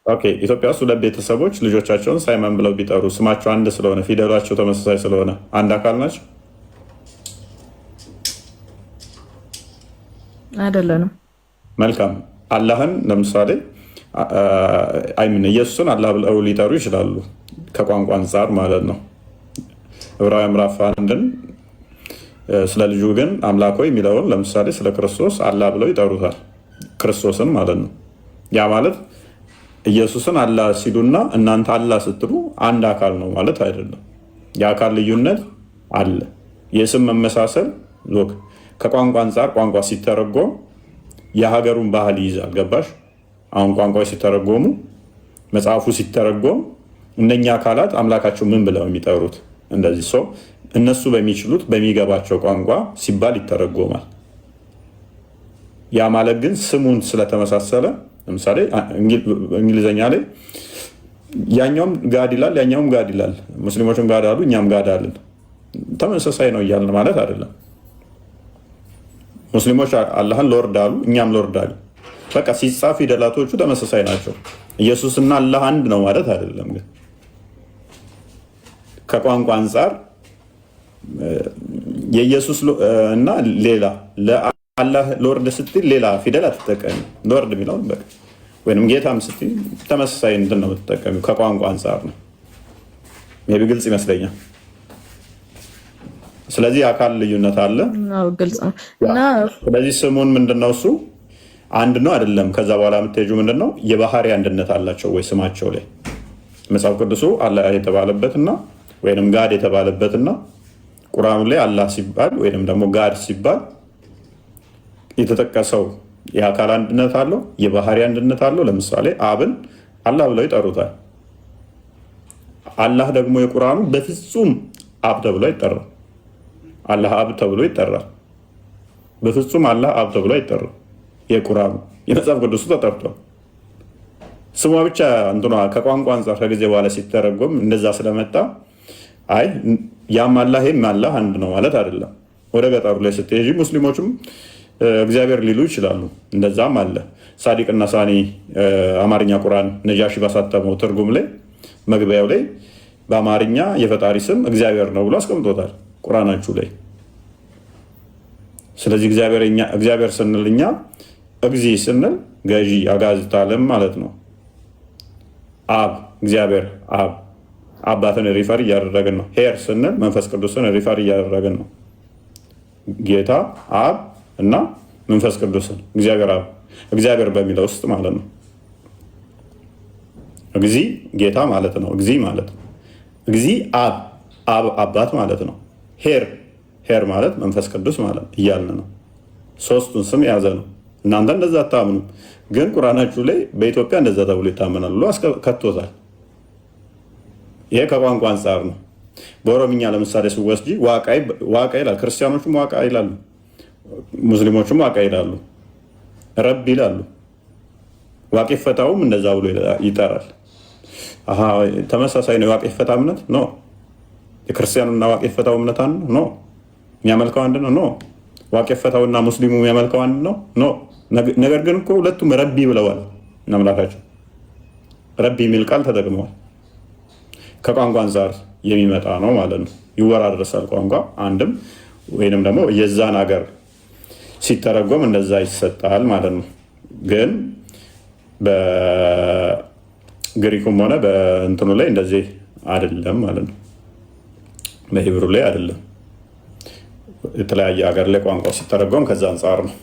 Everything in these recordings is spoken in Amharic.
ኦኬ ኢትዮጵያ ውስጥ ሁለት ቤተሰቦች ልጆቻቸውን ሳይመን ብለው ቢጠሩ ስማቸው አንድ ስለሆነ ፊደላቸው ተመሳሳይ ስለሆነ አንድ አካል ናቸው? አይደለንም። መልካም። አላህን ለምሳሌ አይምን ኢየሱስን አላህ ብለው ሊጠሩ ይችላሉ፣ ከቋንቋ አንጻር ማለት ነው። ዕብራውያን ምዕራፍ 1ን ስለ ልጁ ግን አምላክ ሆይ የሚለውን ለምሳሌ ስለ ክርስቶስ አላህ ብለው ይጠሩታል፣ ክርስቶስን ማለት ነው። ያ ማለት ኢየሱስን አላህ ሲሉና እናንተ አላህ ስትሉ አንድ አካል ነው ማለት አይደለም። የአካል ልዩነት አለ። የስም መመሳሰል ሎክ ከቋንቋ አንጻር ቋንቋ ሲተረጎም የሀገሩን ባህል ይይዛል። ገባሽ? አሁን ቋንቋ ሲተረጎሙ መጽሐፉ ሲተረጎም እነኛ አካላት አምላካቸው ምን ብለው የሚጠሩት እንደዚህ ሰው እነሱ በሚችሉት በሚገባቸው ቋንቋ ሲባል ይተረጎማል። ያ ማለት ግን ስሙን ስለተመሳሰለ ለምሳሌ እንግሊዝኛ ላይ ያኛውም ጋድ ይላል ያኛውም ጋድ ይላል። ሙስሊሞችም ጋድ አሉ እኛም ጋድ አለን። ተመሳሳይ ነው እያልን ማለት አይደለም። ሙስሊሞች አላህን ሎርድ አሉ እኛም ሎርድ አሉ። በቃ ሲጻፍ ፊደላቶቹ ተመሳሳይ ናቸው። ኢየሱስና አላህ አንድ ነው ማለት አይደለም። ግን ከቋንቋ አንጻር የኢየሱስ እና ሌላ አላህ ሎርድ ስትል ሌላ ፊደል አትጠቀሚ። ሎርድ የሚለውን በቃ ወይም ጌታም ስትል ተመሳሳይ እንትን ነው የምትጠቀሚው። ከቋንቋ አንጻር ነው። ሜይ ቢ ግልጽ ይመስለኛል። ስለዚህ አካል ልዩነት አለ። ግልጽ ነው። ስለዚህ ስሙን ምንድነው እሱ አንድ ነው አይደለም። ከዛ በኋላ የምትሄጂው ምንድነው የባህሪ አንድነት አላቸው ወይ ስማቸው ላይ መጽሐፍ ቅዱሱ አላህ የተባለበትና ወይም ጋድ የተባለበትና ቁርአኑ ላይ አላህ ሲባል ወይም ደግሞ ጋድ ሲባል የተጠቀሰው የአካል አንድነት አለው፣ የባህሪ አንድነት አለው። ለምሳሌ አብን አላህ ብለው ይጠሩታል። አላህ ደግሞ የቁርአኑ በፍጹም አብ ተብሎ ይጠራል። አላህ አብ ተብሎ ይጠራል። በፍጹም አላህ አብ ተብሎ ይጠራል። የቁርአኑ የመጽሐፍ ቅዱሱ ተጠርቷል። ስሟ ብቻ እንትኗ ከቋንቋ አንጻር ከጊዜ በኋላ ሲተረጎም እንደዛ ስለመጣ አይ ያም አላህ ይሄም አላህ አንድ ነው ማለት አይደለም። ወደ ገጠሩ ላይ ስትሄጂ ሙስሊሞችም እግዚአብሔር ሊሉ ይችላሉ። እንደዛም አለ። ሳዲቅና ሳኒ አማርኛ ቁርአን ነጃሺ ባሳተመው ትርጉም ላይ መግቢያው ላይ በአማርኛ የፈጣሪ ስም እግዚአብሔር ነው ብሎ አስቀምጦታል ቁርአናችሁ ላይ። ስለዚህ እግዚአብሔር ስንል እኛ እግዚ ስንል ገዢ አጋዕዝተ ዓለም ማለት ነው። አብ እግዚአብሔር አብ አባትን ሪፈር እያደረግን ነው። ሄር ስንል መንፈስ ቅዱስን ሪፈር እያደረግን ነው። ጌታ አብ እና መንፈስ ቅዱስን እግዚአብሔር አብ እግዚአብሔር በሚለው ውስጥ ማለት ነው። እግዚ ጌታ ማለት ነው። እግዚ ማለት ነው። እግዚ አብ አባት ማለት ነው። ሄር ማለት መንፈስ ቅዱስ ማለት እያልን ነው። ሶስቱን ስም የያዘ ነው። እናንተ እንደዛ አታምኑ፣ ግን ቁርአናችሁ ላይ በኢትዮጵያ እንደዛ ተብሎ ይታመናል ብሎ ከቶታል። ይሄ ከቋንቋ አንጻር ነው። በኦሮምኛ ለምሳሌ ስወስጂ ዋቃ ይላል። ክርስቲያኖቹም ዋቃ ይላሉ፣ ሙስሊሞቹም ዋቃ ይላሉ፣ ረብ ይላሉ። ዋቄ ፈታውም እንደዛ ብሎ ይጠራል። ተመሳሳይ ነው። የዋቄ ፈታ እምነት ነው። የክርስቲያኑና ዋቄ ፈታው እምነት አንድ ነው። የሚያመልከው አንድ ነው። ዋቄ ፈታውና ሙስሊሙ የሚያመልከው አንድ ነው። ነገር ግን እኮ ሁለቱም ረቢ ብለዋል። አምላካቸው ረቢ የሚል ቃል ተጠቅመዋል። ከቋንቋ አንጻር የሚመጣ ነው ማለት ነው። ይወራረሳል ቋንቋ አንድም ወይንም ደግሞ የዛን ሀገር ሲተረጎም እንደዛ ይሰጣል ማለት ነው። ግን በግሪኩም ሆነ በእንትኑ ላይ እንደዚህ አይደለም ማለት ነው። በሂብሩ ላይ አይደለም። የተለያየ ሀገር ላይ ቋንቋ ሲተረጎም ከዛ አንጻር ነው።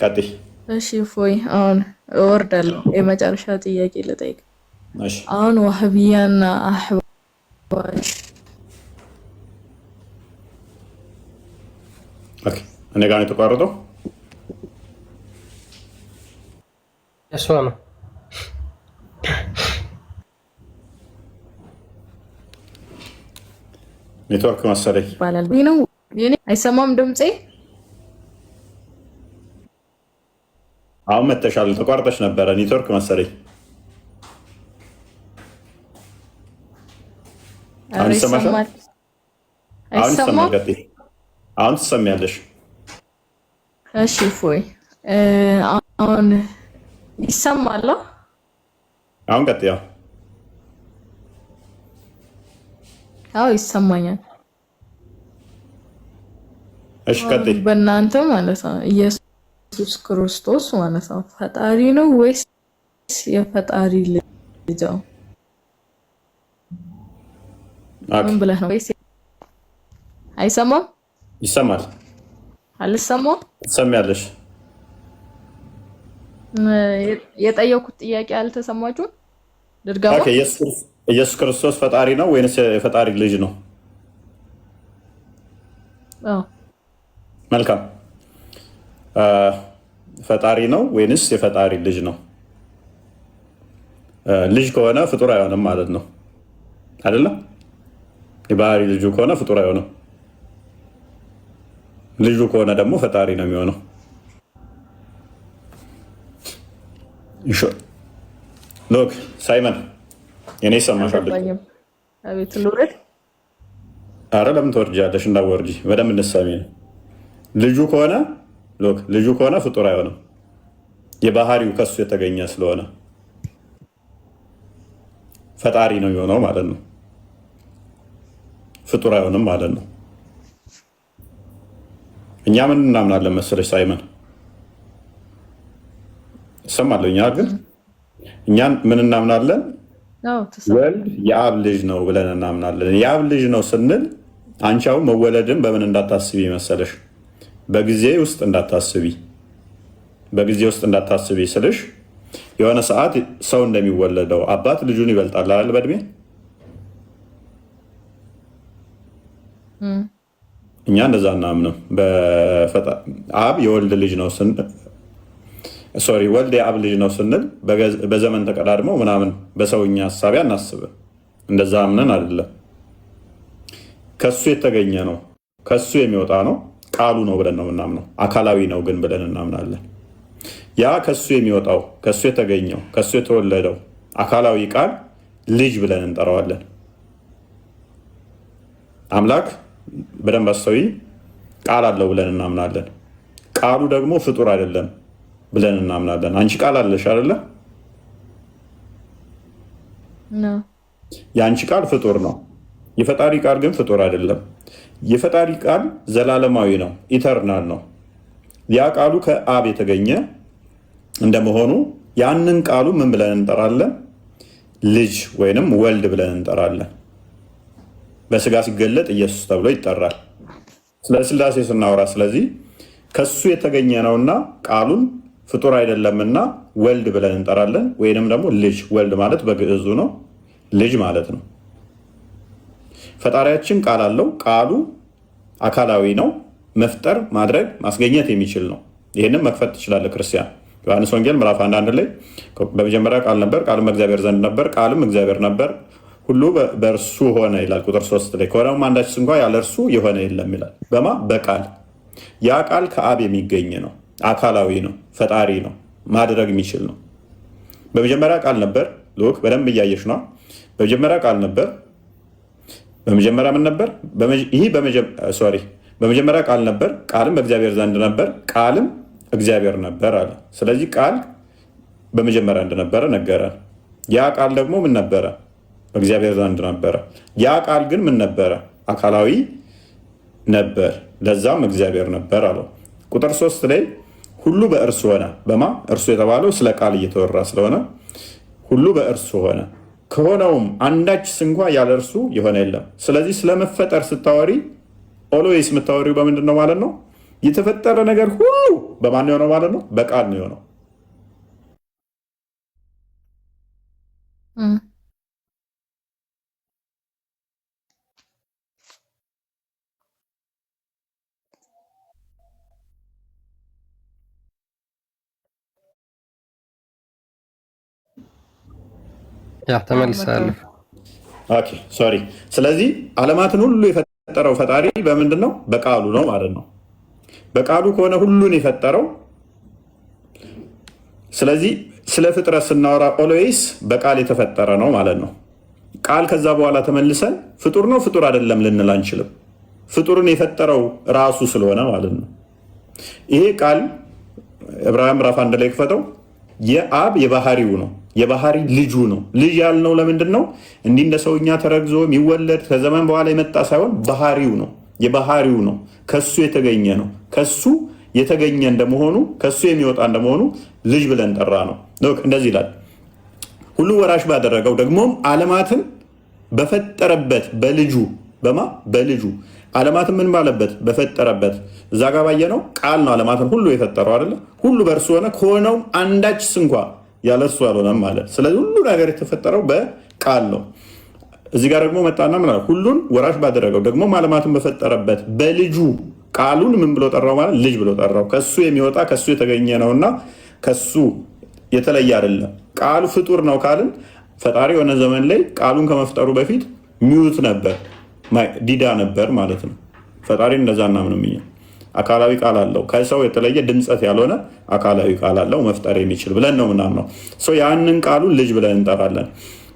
ቀጥይ። እሺ ፎይ አሁን እወርዳለሁ። የመጨረሻ ጥያቄ ልጠይቅ። አሁን ዋህብያና አህባሽ እኔ ጋር ነው የተቋረጠው። እሷ ነው ኔትወርክ መሰለኝ ይባላል ነው። አይሰማም ድምጼ? አሁን መተሻል። ተቋርጠሽ ነበረ። ኔትወርክ መሰለኝ። አሁን ይሰማሻል? አሁን ይሰማል። አሁን ትሰሚያለሽ። እሺ ፎይ አሁን ይሰማል? አሁን ቀጥያ። አዎ ይሰማኛል። እሺ ቀጥይ። በእናንተ ማለት ነው ኢየሱስ ክርስቶስ ማለት ነው ፈጣሪ ነው ወይስ የፈጣሪ ልጅ ነው? ምን ብለህ ነው? ወይስ አይሰማም? ይሰማል። አልሰማም? ትሰሚያለሽ? የጠየኩት ጥያቄ አልተሰማችሁም? ድርጋማ ኦኬ። ኢየሱስ ክርስቶስ ፈጣሪ ነው ወይስ የፈጣሪ ልጅ ነው? አዎ መልካም። ፈጣሪ ነው ወይንስ የፈጣሪ ልጅ ነው? ልጅ ከሆነ ፍጡር አይሆንም ማለት ነው አይደለም? የባህሪ ልጁ ከሆነ ፍጡር አይሆንም። ልጁ ከሆነ ደግሞ ፈጣሪ ነው የሚሆነው። ሎክ ሳይመን የኔ ይሰማሻል? አቤት ልውረድ? አረ ለምን ትወርጃለሽ? እንዳወርጂ በደንብ እንሰሚ ነው። ልጁ ከሆነ ሎክ ልጁ ከሆነ ፍጡር አይሆንም። የባህሪው ከሱ የተገኘ ስለሆነ ፈጣሪ ነው የሚሆነው ማለት ነው። ፍጡር አይሆንም ማለት ነው። እኛ ምን እናምናለን መሰለሽ ሳይመን? እሰማለሁ። እኛ ምን እናምናለን? ወልድ የአብ ልጅ ነው ብለን እናምናለን። የአብ ልጅ ነው ስንል አንቺ አሁን መወለድን በምን እንዳታስቢ መሰለሽ? በጊዜ ውስጥ እንዳታስቢ። በጊዜ ውስጥ እንዳታስቢ ስልሽ የሆነ ሰዓት ሰው እንደሚወለደው አባት ልጁን ይበልጣል አይደል? በእድሜ እኛ እንደዛ እናምንም። አብ የወልድ ልጅ ነው ሶሪ ወልድ የአብ ልጅ ነው ስንል በዘመን ተቀዳድመው ምናምን በሰውኛ ሀሳቢ አናስብም። እንደዛ አምነን አይደለም። ከሱ የተገኘ ነው፣ ከሱ የሚወጣ ነው፣ ቃሉ ነው ብለን ነው የምናምነው። አካላዊ ነው ግን ብለን እናምናለን። ያ ከሱ የሚወጣው ከሱ የተገኘው ከሱ የተወለደው አካላዊ ቃል ልጅ ብለን እንጠራዋለን። አምላክ በደንብ አስተውይ፣ ቃል አለው ብለን እናምናለን። ቃሉ ደግሞ ፍጡር አይደለም ብለን እናምናለን። አንቺ ቃል አለሽ አይደለ? የአንቺ ቃል ፍጡር ነው። የፈጣሪ ቃል ግን ፍጡር አይደለም። የፈጣሪ ቃል ዘላለማዊ ነው፣ ኢተርናል ነው። ያ ቃሉ ከአብ የተገኘ እንደመሆኑ ያንን ቃሉ ምን ብለን እንጠራለን? ልጅ ወይንም ወልድ ብለን እንጠራለን። በስጋ ሲገለጥ ኢየሱስ ተብሎ ይጠራል። ስለ ስላሴ ስናወራ ስለዚህ ከሱ የተገኘ ነውና ቃሉን ፍጡር አይደለምና ወልድ ብለን እንጠራለን። ወይንም ደግሞ ልጅ፣ ወልድ ማለት በግዕዙ ነው፣ ልጅ ማለት ነው። ፈጣሪያችን ቃል አለው። ቃሉ አካላዊ ነው። መፍጠር፣ ማድረግ፣ ማስገኘት የሚችል ነው። ይህንም መክፈት ትችላለህ ክርስቲያን። ዮሐንስ ወንጌል ምዕራፍ 1 ላይ በመጀመሪያ ቃል ነበር፣ ቃልም በእግዚአብሔር ዘንድ ነበር፣ ቃልም እግዚአብሔር ነበር፣ ሁሉ በእርሱ ሆነ ይላል። ቁጥር 3 ላይ ከሆነም አንዳች እንኳ ያለ እርሱ የሆነ የለም ይላል። በማ በቃል ያ ቃል ከአብ የሚገኝ ነው። አካላዊ ነው። ፈጣሪ ነው። ማድረግ የሚችል ነው። በመጀመሪያ ቃል ነበር። ሉክ በደንብ እያየሽ ነው። በመጀመሪያ ቃል ነበር። በመጀመሪያ ምን ነበር? በመጀመሪያ ቃል ነበር፣ ቃልም በእግዚአብሔር ዘንድ ነበር፣ ቃልም እግዚአብሔር ነበር አለ። ስለዚህ ቃል በመጀመሪያ እንደነበረ ነገረን። ያ ቃል ደግሞ ምን ነበረ? በእግዚአብሔር ዘንድ ነበረ። ያ ቃል ግን ምን ነበረ? አካላዊ ነበር። ለዛም እግዚአብሔር ነበር አለው። ቁጥር 3 ላይ ሁሉ በእርሱ ሆነ። በማ እርሱ የተባለው ስለ ቃል እየተወራ ስለሆነ ሁሉ በእርሱ ሆነ፣ ከሆነውም አንዳች እንኳ ያለ እርሱ የሆነ የለም። ስለዚህ ስለመፈጠር ስታወሪ ኦልዌይስ የምታወሪው በምንድን ነው ማለት ነው? የተፈጠረ ነገር ሁሉ በማን የሆነው ማለት ነው? በቃል ነው የሆነው። ተመልሳለሁ። ሶሪ። ስለዚህ ዓለማትን ሁሉ የፈጠረው ፈጣሪ በምንድን ነው? በቃሉ ነው ማለት ነው። በቃሉ ከሆነ ሁሉን የፈጠረው። ስለዚህ ስለ ፍጥረት ስናወራ ኦልዌይስ በቃል የተፈጠረ ነው ማለት ነው። ቃል ከዛ በኋላ ተመልሰን ፍጡር ነው ፍጡር አይደለም ልንል አንችልም። ፍጡርን የፈጠረው ራሱ ስለሆነ ማለት ነው። ይሄ ቃል ዕብራውያን ምዕራፍ 1 ላይ ክፈተው። የአብ የባህሪው ነው፣ የባህሪ ልጁ ነው። ልጅ ያልነው ለምንድን ነው? እንዲህ እንደ ሰውኛ ተረግዞ የሚወለድ ከዘመን በኋላ የመጣ ሳይሆን ባህሪው ነው፣ የባህሪው ነው። ከሱ የተገኘ ነው። ከሱ የተገኘ እንደመሆኑ ከሱ የሚወጣ እንደመሆኑ ልጅ ብለን ጠራ ነው። እንደዚህ ይላል፣ ሁሉ ወራሽ ባደረገው ደግሞም ዓለማትን በፈጠረበት በልጁ በልጁ ዓለማትን ምን ባለበት በፈጠረበት። እዛ ጋር ባየነው ቃል ነው ዓለማትን ሁሉ የፈጠረው አይደለ? ሁሉ በእርሱ ሆነ፣ ከሆነው አንዳችስ እንኳ ያለ እርሱ አልሆነም ማለት። ስለዚህ ሁሉ ነገር የተፈጠረው በቃል ነው። እዚህ ጋር ደግሞ መጣና ምን አለ? ሁሉን ወራሽ ባደረገው ደግሞም ዓለማትን በፈጠረበት በልጁ ቃሉን ምን ብሎ ጠራው ማለት? ልጅ ብሎ ጠራው። ከሱ የሚወጣ ከሱ የተገኘ ነውና ከሱ የተለየ አይደለም። ቃሉ ፍጡር ነው ካልን ፈጣሪ የሆነ ዘመን ላይ ቃሉን ከመፍጠሩ በፊት ሚዩት ነበር፣ ዲዳ ነበር ማለት ነው። ፈጣሪ እንደዛ እናምንም እኛ። አካላዊ ቃል አለው፣ ከሰው የተለየ ድምፀት ያልሆነ አካላዊ ቃል አለው መፍጠር የሚችል ብለን ነው ምናምነው። ያንን ቃሉን ልጅ ብለን እንጠራለን።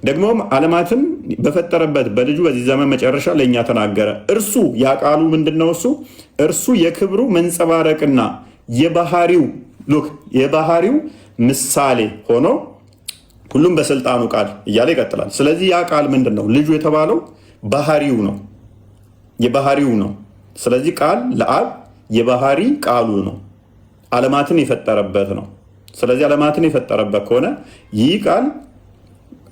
ደግሞም ዓለማትን በፈጠረበት በልጁ በዚህ ዘመን መጨረሻ ለእኛ ተናገረ። እርሱ ያ ቃሉ ምንድነው? እርሱ የክብሩ መንጸባረቅና የባህሪው ምሳሌ ሆኖ ሁሉም በስልጣኑ ቃል እያለ ይቀጥላል። ስለዚህ ያ ቃል ምንድን ነው? ልጁ የተባለው ባህሪው ነው፣ የባህሪው ነው። ስለዚህ ቃል ለአብ የባህሪ ቃሉ ነው፣ ዓለማትን የፈጠረበት ነው። ስለዚህ ዓለማትን የፈጠረበት ከሆነ ይህ ቃል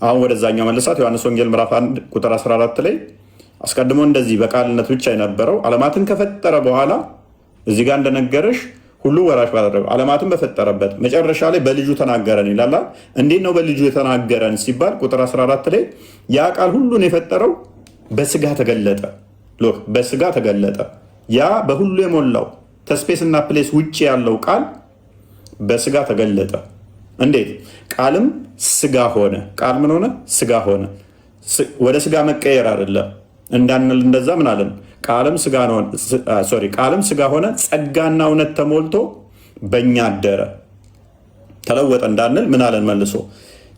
አሁን ወደዛኛው መለሳት ዮሐንስ ወንጌል ምዕራፍ 1 ቁጥር 14 ላይ አስቀድሞ እንደዚህ በቃልነት ብቻ የነበረው ዓለማትን ከፈጠረ በኋላ እዚህ ጋር እንደነገረሽ ሁሉ ወራሽ ባደረገው ዓለማትን በፈጠረበት መጨረሻ ላይ በልጁ ተናገረን ይላል። እንዴት ነው በልጁ የተናገረን ሲባል ቁጥር 14 ላይ ያ ቃል ሁሉን የፈጠረው በስጋ ተገለጠ። በስጋ ተገለጠ። ያ በሁሉ የሞላው ተስፔስና ፕሌስ ውጭ ያለው ቃል በስጋ ተገለጠ። እንዴት? ቃልም ስጋ ሆነ። ቃል ምን ሆነ? ስጋ ሆነ። ወደ ስጋ መቀየር አይደለም እንዳንል እንደዛ ምን አለን? ቃልም ስጋ ሆነ፣ ጸጋና እውነት ተሞልቶ በእኛ አደረ። ተለወጠ እንዳንል ምን አለን? መልሶ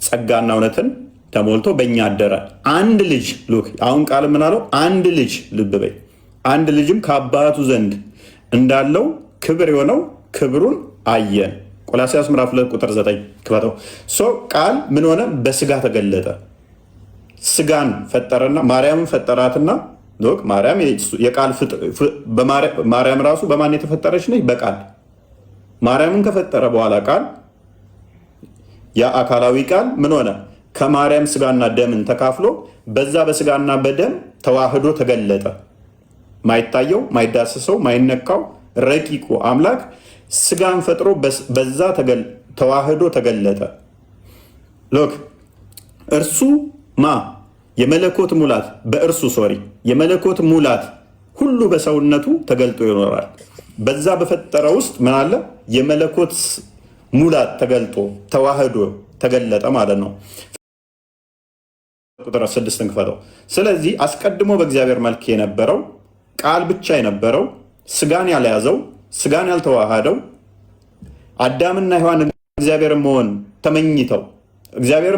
ጸጋና እውነትን ተሞልቶ በእኛ አደረ። አንድ ልጅ አሁን ቃል ምን አለው? አንድ ልጅ ልብ በይ። አንድ ልጅም ከአባቱ ዘንድ እንዳለው ክብር የሆነው ክብሩን አየን። ቆላስይስ ምዕራፍ 2 ቁጥር 9 ክፈተው። ቃል ምን ሆነ? በስጋ ተገለጠ። ስጋን ፈጠረና ማርያምን ፈጠራትና ማርያም ራሱ በማን የተፈጠረች ነች? በቃል። ማርያምን ከፈጠረ በኋላ ቃል ያ አካላዊ ቃል ምን ሆነ? ከማርያም ስጋና ደምን ተካፍሎ በዛ በስጋና በደም ተዋህዶ ተገለጠ። ማይታየው፣ ማይዳሰሰው፣ ማይነካው ረቂቁ አምላክ ስጋን ፈጥሮ በዛ ተዋህዶ ተገለጠ። እርሱ የመለኮት ሙላት በእርሱ የመለኮት ሙላት ሁሉ በሰውነቱ ተገልጦ ይኖራል። በዛ በፈጠረ ውስጥ ምን አለ? የመለኮት ሙላት ተገልጦ ተዋህዶ ተገለጠ ማለት ነው። ቁጥር 6 እንክፈተው። ስለዚህ አስቀድሞ በእግዚአብሔር መልክ የነበረው ቃል ብቻ የነበረው ስጋን ያልያዘው ስጋን ያልተዋሃደው አዳምና ሔዋን እግዚአብሔር መሆን ተመኝተው እግዚአብሔር